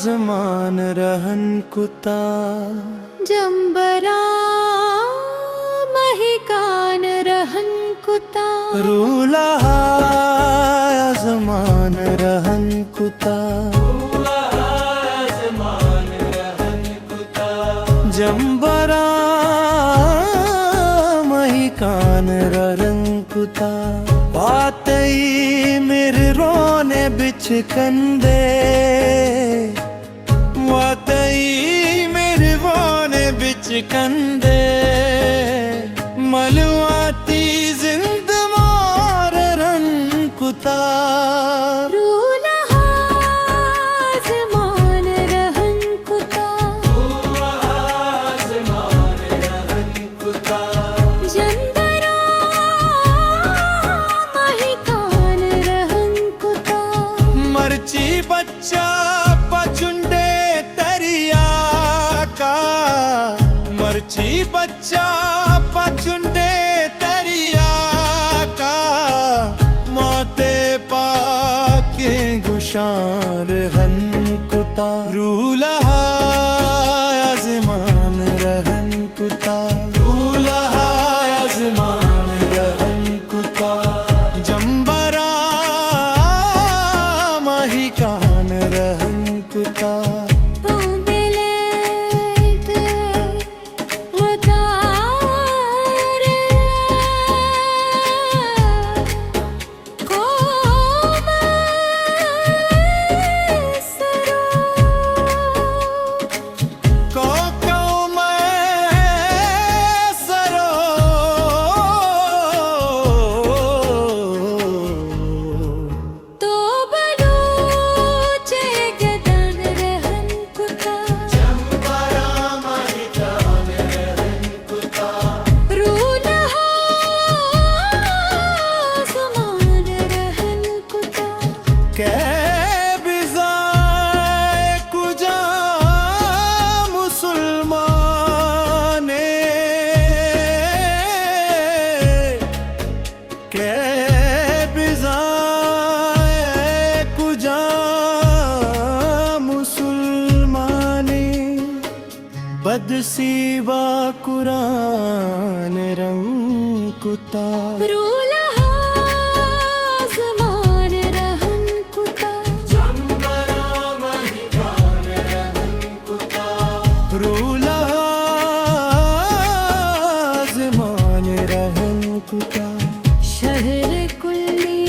ज़मान रहन कुता जंबरा महिकान रहन कुता रूला ज़मान रहन कुता जंबरा महिकान रहन कुता बातई मेरे रोने बिच कंदे वातई मेरे रोने बिच कंदे मलवाती जिंद मार रन कुता बच्चा पचुंडे तरिया का मर्ची बच्चा पचुंडे तरिया का माते पाके गुशार हन कुता रूला ज़मान रहन कुता रूला ज़मान रहन कुता जंबरा कान रहन कुता बदसीबा कुरान रंग कुता रूला ज़मान रहन कुता जंबरा महिकान रहन कुता रूला ज़मान रहन कुता शहर कुल्ली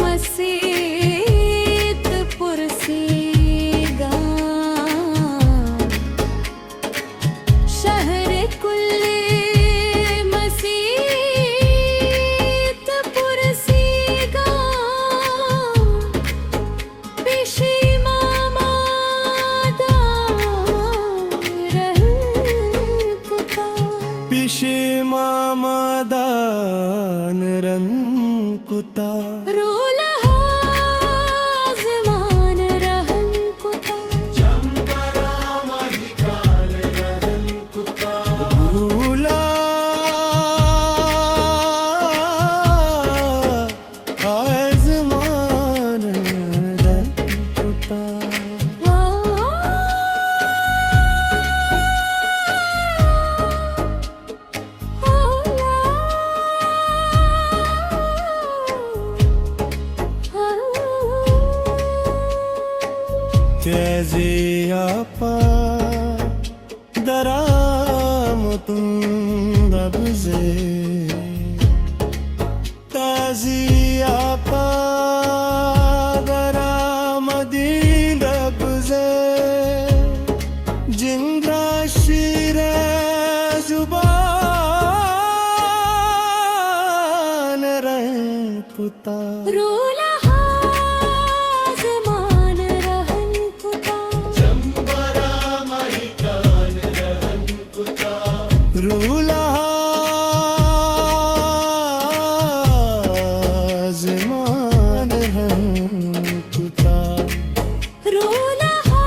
मस्जिद पुरसी मामदान रन कुता रूला ज़मान रहन कुता जंबरा महिकान रहन कुता रूला ज़मान रहन कुता तेजिया पा दराम तुम दबजे ताजिया पा कुता रोला हा आसमान रहन कुता रूला ज़मान रहन कुता रोला हा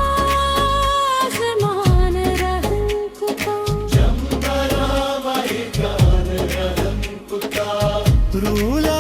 आसमान रहन कुता रूला